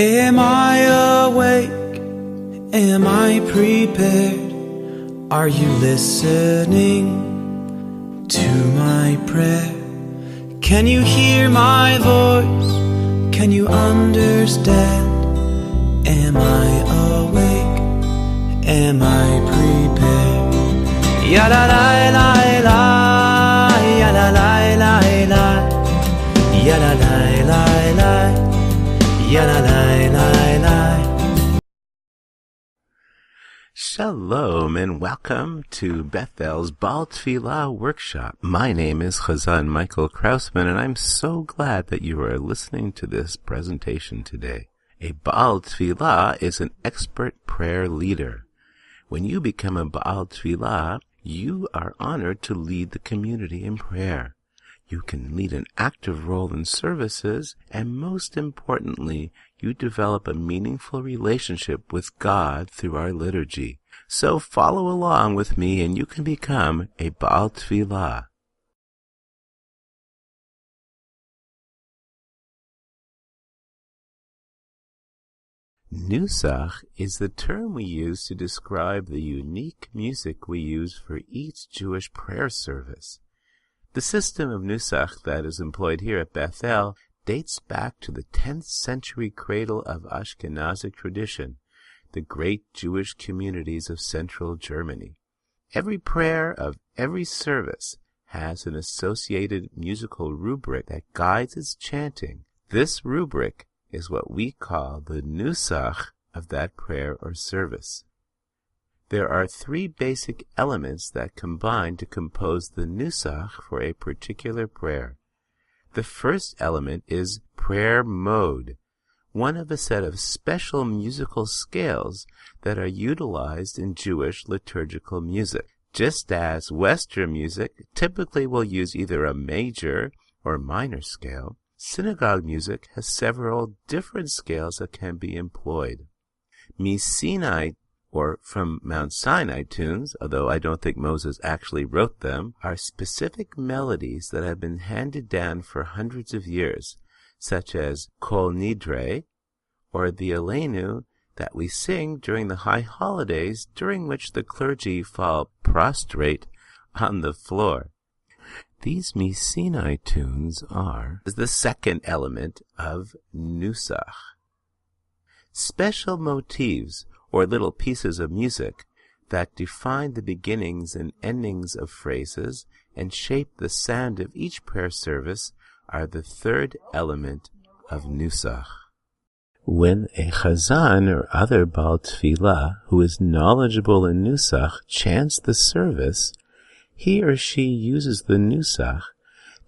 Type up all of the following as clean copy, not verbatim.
Am I awake? Am I prepared? Are you listening to my prayer? Can you hear my voice? Can you understand? Am I awake? Am I prepared? Ya la la la la, ya la la la la, ya la la la la, ya la la la la. Shalom and welcome to Bethel's Tephila Workshop. My name is Hazzan Michael Krausman, and I'm so glad that you are listening to this presentation today. A Tephila is an expert prayer leader. When you become a Tephila, you are honored to lead the community in prayer. You can lead an active role in services, and most importantly, you develop a meaningful relationship with God through our liturgy. So follow along with me and you can become a Tephila. Nusach is the term we use to describe the unique music we use for each Jewish prayer service. The system of Nusach that is employed here at Bethel dates back to the 10th century cradle of Ashkenazic tradition, the great Jewish communities of central Germany. Every prayer of every service has an associated musical rubric that guides its chanting. This rubric is what we call the Nusach of that prayer or service. There are three basic elements that combine to compose the Nusach for a particular prayer. The first element is prayer mode, one of a set of special musical scales that are utilized in Jewish liturgical music. Just as Western music typically will use either a major or minor scale, synagogue music has several different scales that can be employed. Sinai, or from Mount Sinai tunes, although I don't think Moses actually wrote them, are specific melodies that have been handed down for hundreds of years, such as Kol Nidre, or the Aleinu that we sing during the high holidays, during which the clergy fall prostrate on the floor. These Sinai tunes are the second element of Nusach. Special motifs, or little pieces of music, that define the beginnings and endings of phrases and shape the sound of each prayer service are the third element of Nusach. When a Chazan or other Baal Tephila who is knowledgeable in Nusach chants the service, he or she uses the Nusach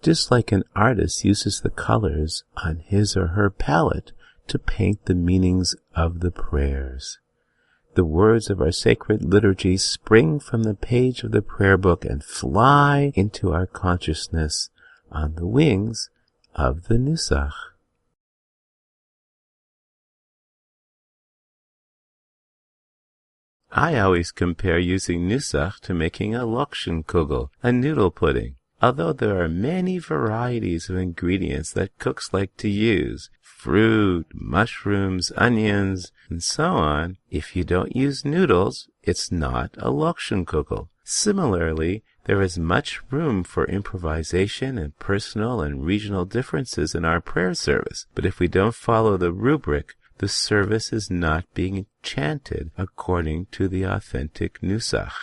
just like an artist uses the colors on his or her palette to paint the meanings of the prayers. The words of our sacred liturgy spring from the page of the prayer book and fly into our consciousness on the wings of the Nusach. I always compare using Nusach to making a Lokschenkugel, a noodle pudding. Although there are many varieties of ingredients that cooks like to use, fruit, mushrooms, onions, and so on, if you don't use noodles, it's not a Lokschenkugel. Similarly, there is much room for improvisation and personal and regional differences in our prayer service, but if we don't follow the rubric, the service is not being chanted according to the authentic Nusach.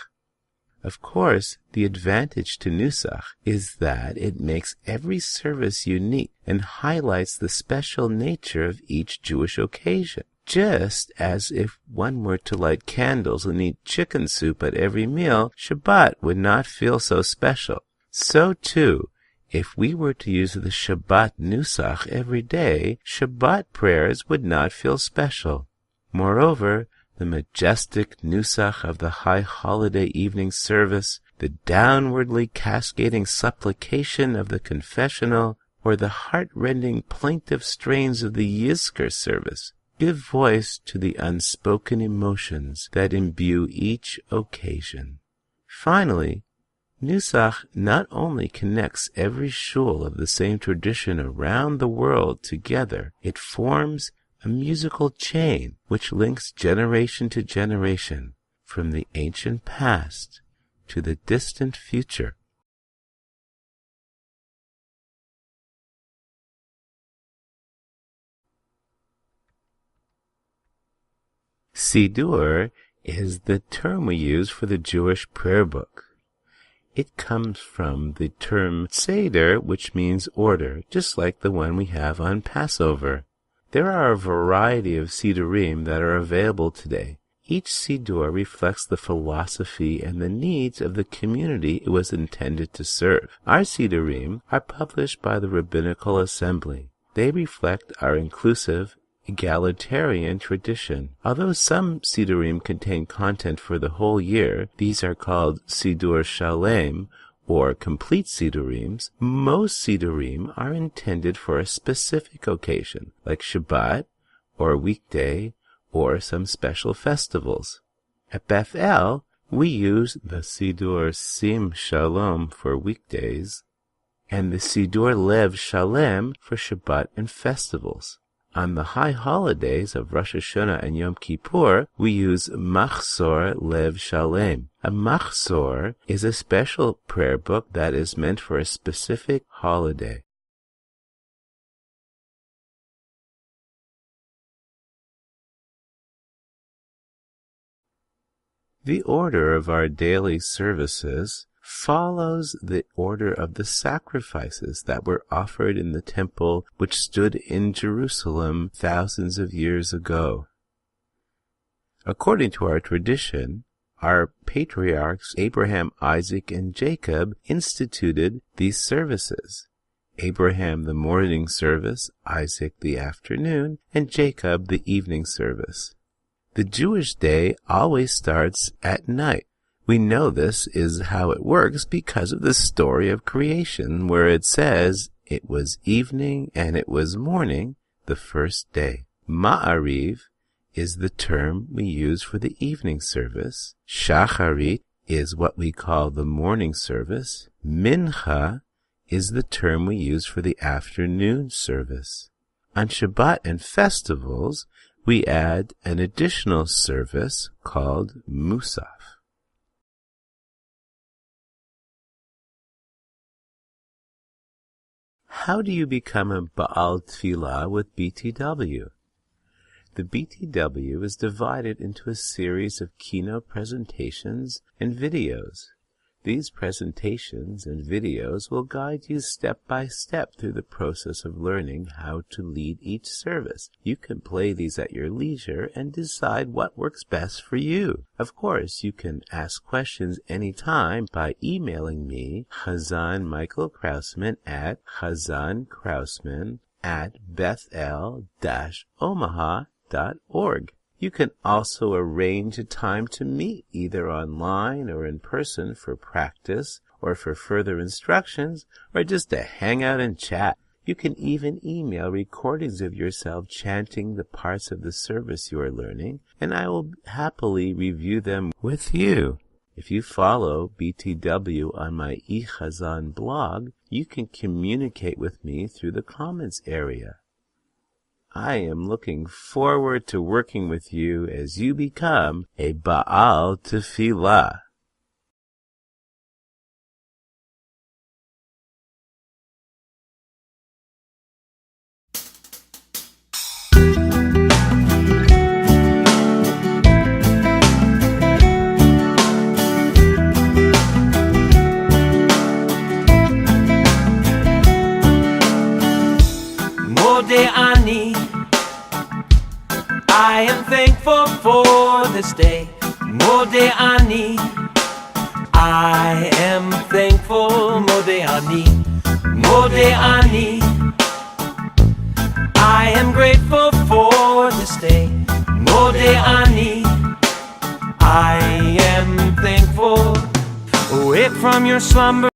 Of course, the advantage to Nusach is that it makes every service unique and highlights the special nature of each Jewish occasion. Just as if one were to light candles and eat chicken soup at every meal, Shabbat would not feel so special. So too, if we were to use the Shabbat Nusach every day, Shabbat prayers would not feel special. Moreover, the majestic Nusach of the high holiday evening service, the downwardly cascading supplication of the confessional, or the heart-rending plaintive strains of the Yizkor service give voice to the unspoken emotions that imbue each occasion. Finally, Nusach not only connects every shul of the same tradition around the world together, it forms a musical chain which links generation to generation from the ancient past to the distant future. Sidur is the term we use for the Jewish prayer book. It comes from the term Seder, which means order, just like the one we have on Passover. There are a variety of Sidurim that are available today. Each Sidur reflects the philosophy and the needs of the community it was intended to serve. Our Sidurim are published by the Rabbinical Assembly. They reflect our inclusive, egalitarian tradition. Although some Sidurim contain content for the whole year, these are called Sidur Shalem, or complete Sidurims. Most Sidurim are intended for a specific occasion, like Shabbat, or a weekday, or some special festivals. At Bethel, we use the Sidur Sim Shalom for weekdays, and the Sidur Lev Shalem for Shabbat and festivals. On the high holidays of Rosh Hashanah and Yom Kippur, we use Machzor Lev Shalem. A Machzor is a special prayer book that is meant for a specific holiday. The order of our daily services follows the order of the sacrifices that were offered in the temple which stood in Jerusalem thousands of years ago. According to our tradition, our patriarchs Abraham, Isaac, and Jacob instituted these services. Abraham the morning service, Isaac the afternoon, and Jacob the evening service. The Jewish day always starts at night. We know this is how it works because of the story of creation, where it says, "It was evening and it was morning, the first day." Ma'ariv is the term we use for the evening service. Shacharit is what we call the morning service. Mincha is the term we use for the afternoon service. On Shabbat and festivals, we add an additional service called Musaf. How do you become a Baal Tephila with BTW? The BTW is divided into a series of keynote presentations and videos. These presentations and videos will guide you step by step through the process of learning how to lead each service. You can play these at your leisure and decide what works best for you. Of course, you can ask questions anytime by emailing me, Hazzan Michael Krausman at hazzankrausman@bethel-omaha.org. You can also arrange a time to meet either online or in person for practice or for further instructions or just to hang out and chat. You can even email recordings of yourself chanting the parts of the service you are learning, and I will happily review them with you. If you follow BTW on my eHazan blog, you can communicate with me through the comments area. I am looking forward to working with you as you become a Baal Tephila. Ani, I am thankful for this day. Ani, I am thankful. Ani, I am grateful for this day. Ani, I am thankful. Wake from your slumber.